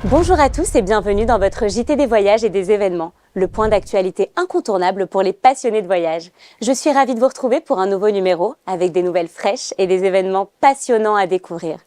Bonjour à tous et bienvenue dans votre JT des voyages et des événements, le point d'actualité incontournable pour les passionnés de voyage. Je suis ravie de vous retrouver pour un nouveau numéro avec des nouvelles fraîches et des événements passionnants à découvrir.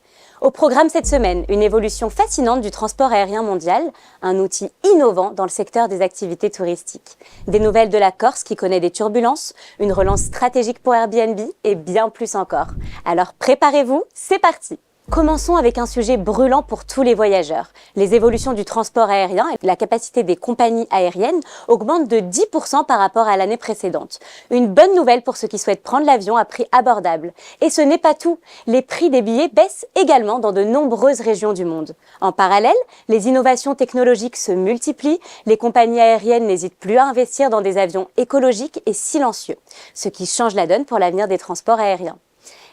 Au programme cette semaine, une évolution fascinante du transport aérien mondial, un outil innovant dans le secteur des activités touristiques. Des nouvelles de la Corse qui connaît des turbulences, une relance stratégique pour Airbnb et bien plus encore. Alors préparez-vous, c'est parti! Commençons avec un sujet brûlant pour tous les voyageurs. Les évolutions du transport aérien et la capacité des compagnies aériennes augmentent de 10% par rapport à l'année précédente. Une bonne nouvelle pour ceux qui souhaitent prendre l'avion à prix abordable. Et ce n'est pas tout. Les prix des billets baissent également dans de nombreuses régions du monde. En parallèle, les innovations technologiques se multiplient. Les compagnies aériennes n'hésitent plus à investir dans des avions écologiques et silencieux, ce qui change la donne pour l'avenir des transports aériens.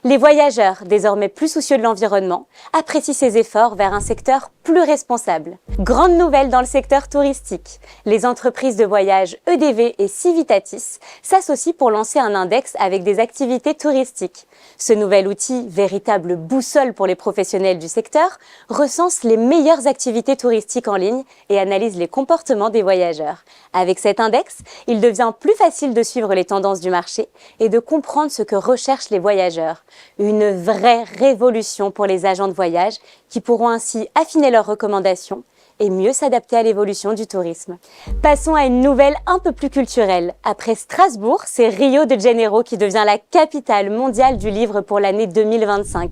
Les voyageurs, désormais plus soucieux de l'environnement, apprécient ces efforts vers un secteur plus responsable. Grande nouvelle dans le secteur touristique. Les entreprises de voyage EDV et Civitatis s'associent pour lancer un index avec des activités touristiques. Ce nouvel outil, véritable boussole pour les professionnels du secteur, recense les meilleures activités touristiques en ligne et analyse les comportements des voyageurs. Avec cet index, il devient plus facile de suivre les tendances du marché et de comprendre ce que recherchent les voyageurs. Une vraie révolution pour les agents de voyage qui pourront ainsi affiner leurs recommandations et mieux s'adapter à l'évolution du tourisme. Passons à une nouvelle un peu plus culturelle. Après Strasbourg, c'est Rio de Janeiro qui devient la capitale mondiale du livre pour l'année 2025.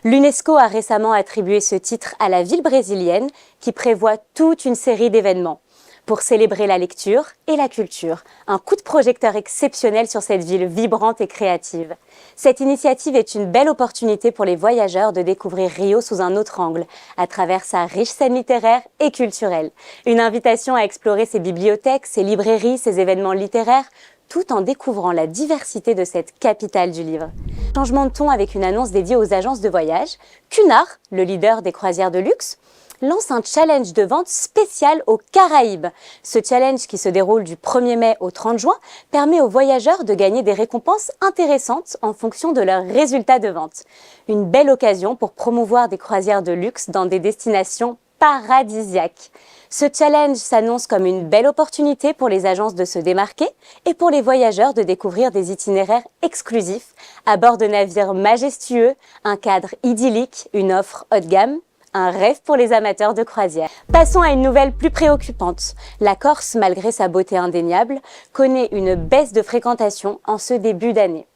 L'UNESCO a récemment attribué ce titre à la ville brésilienne qui prévoit toute une série d'événements pour célébrer la lecture et la culture. Un coup de projecteur exceptionnel sur cette ville vibrante et créative. Cette initiative est une belle opportunité pour les voyageurs de découvrir Rio sous un autre angle, à travers sa riche scène littéraire et culturelle. Une invitation à explorer ses bibliothèques, ses librairies, ses événements littéraires, tout en découvrant la diversité de cette capitale du livre. Changement de ton avec une annonce dédiée aux agences de voyage. Cunard, le leader des croisières de luxe, lance un challenge de vente spécial aux Caraïbes. Ce challenge qui se déroule du 1er mai au 30 juin permet aux voyageurs de gagner des récompenses intéressantes en fonction de leurs résultats de vente. Une belle occasion pour promouvoir des croisières de luxe dans des destinations paradisiaques. Ce challenge s'annonce comme une belle opportunité pour les agences de se démarquer et pour les voyageurs de découvrir des itinéraires exclusifs à bord de navires majestueux, un cadre idyllique, une offre haut de gamme. Un rêve pour les amateurs de croisière. Passons à une nouvelle plus préoccupante. La Corse, malgré sa beauté indéniable, connaît une baisse de fréquentation en ce début d'année.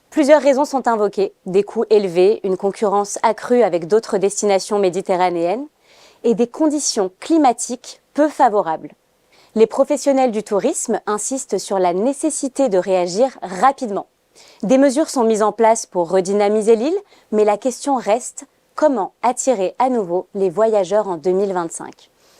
Plusieurs raisons sont invoquées. Des coûts élevés, une concurrence accrue avec d'autres destinations méditerranéennes et des conditions climatiques peu favorables. Les professionnels du tourisme insistent sur la nécessité de réagir rapidement. Des mesures sont mises en place pour redynamiser l'île, mais la question reste: comment attirer à nouveau les voyageurs en 2025 ?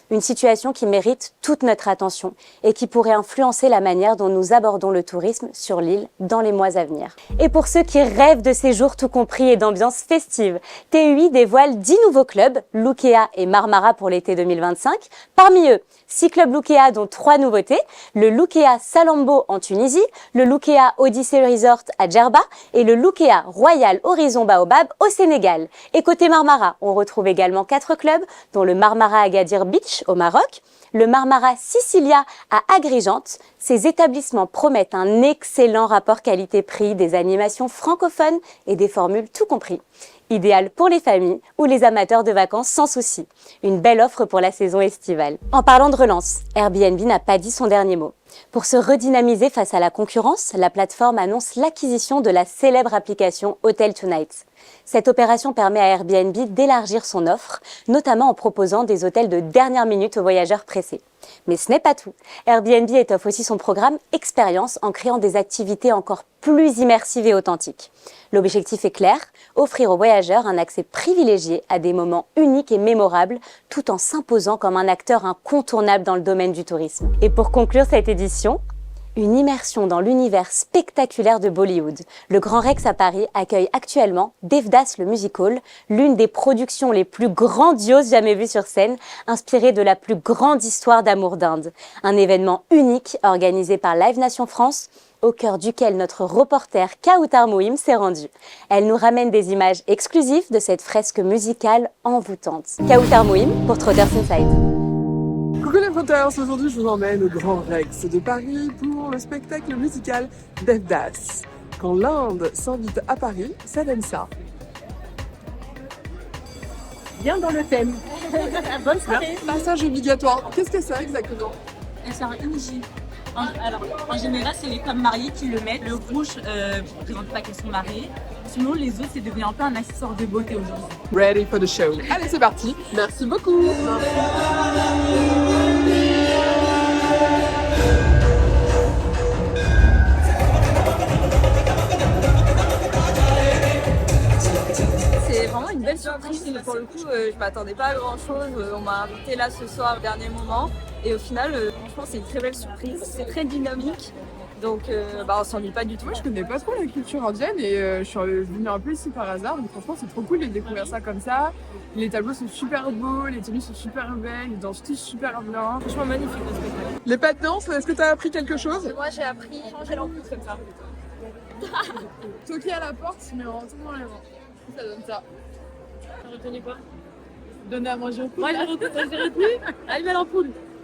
Une situation qui mérite toute notre attention et qui pourrait influencer la manière dont nous abordons le tourisme sur l'île dans les mois à venir. Et pour ceux qui rêvent de séjours tout compris et d'ambiance festive, TUI dévoile 10 nouveaux clubs, Lukea et Marmara pour l'été 2025. Parmi eux, 6 clubs Lukea dont 3 nouveautés, le Lukea Salambo en Tunisie, le Lukea Odyssey Resort à Djerba et le Lukea Royal Horizon Baobab au Sénégal. Et côté Marmara, on retrouve également 4 clubs, dont le Marmara Agadir Beach au Maroc, le Marmara Sicilia à Agrigente. Ces établissements promettent un excellent rapport qualité-prix, des animations francophones et des formules tout compris. Idéal pour les familles ou les amateurs de vacances sans souci. Une belle offre pour la saison estivale. En parlant de relance, Airbnb n'a pas dit son dernier mot. Pour se redynamiser face à la concurrence, la plateforme annonce l'acquisition de la célèbre application Hotel Tonight. Cette opération permet à Airbnb d'élargir son offre, notamment en proposant des hôtels de dernière minute aux voyageurs pressés. Mais ce n'est pas tout. Airbnb étoffe aussi son programme Expérience en créant des activités encore plus immersives et authentiques. L'objectif est clair, offrir aux voyageurs un accès privilégié à des moments uniques et mémorables, tout en s'imposant comme un acteur incontournable dans le domaine du tourisme. Et pour conclure cette édition, une immersion dans l'univers spectaculaire de Bollywood. Le Grand Rex à Paris accueille actuellement Devdas le Musical, l'une des productions les plus grandioses jamais vues sur scène, inspirée de la plus grande histoire d'amour d'Inde. Un événement unique organisé par Live Nation France au cœur duquel notre reporter Kautar Mouhim s'est rendu. Elle nous ramène des images exclusives de cette fresque musicale envoûtante. Kautar Mouhim pour Trotters Inside. Coucou les Trotters, aujourd'hui je vous emmène au Grand Rex de Paris pour le spectacle musical Devdas. Quand l'Inde s'invite à Paris, ça donne ça. Bien dans le thème. Bonne soirée. Passage obligatoire, qu'est-ce que c'est exactement? C'est un inji. Alors, en général, c'est les femmes mariées qui le mettent. Le rouge ne représente pas qu'elles sont mariées. Sinon, les autres, c'est devenu un peu un accessoire de beauté aujourd'hui. Ready for the show. Allez, c'est parti. Merci beaucoup. C'est vraiment une belle surprise. Pour le coup, je m'attendais pas à grand chose. On m'a invité là ce soir au dernier moment. Et au final, franchement, c'est une très belle surprise. C'est très dynamique. Donc, on s'ennuie pas du tout. Moi, je connais pas trop la culture indienne et je suis venue un peu ici par hasard. Donc, franchement, c'est trop cool de découvrir ça comme ça. Les tableaux sont super beaux, les tenues sont super belles, ils dansent tous super bien. Franchement, magnifique le spectacle. Les pas de danse, est-ce que tu as appris quelque chose? Moi, j'ai appris changer l'ampoule comme ça. Toquer à la porte, mais en tournant les mains. Ça donne ça. T'as retenu quoi? Donner à manger au poules. Moi, j'ai retenu. Allez, l'ampoule. Et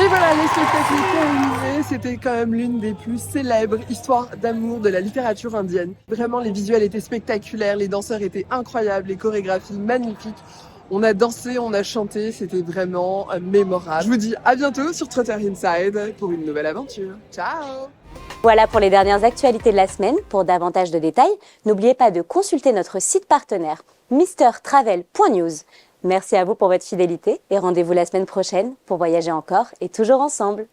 voilà, les spectacles terminés. C'était quand même l'une des plus célèbres histoires d'amour de la littérature indienne. Vraiment, les visuels étaient spectaculaires, les danseurs étaient incroyables, les chorégraphies magnifiques. On a dansé, on a chanté, c'était vraiment mémorable. Je vous dis à bientôt sur Trotters Inside pour une nouvelle aventure. Ciao! Voilà pour les dernières actualités de la semaine. Pour davantage de détails, n'oubliez pas de consulter notre site partenaire mrtravel.news. Merci à vous pour votre fidélité et rendez-vous la semaine prochaine pour voyager encore et toujours ensemble.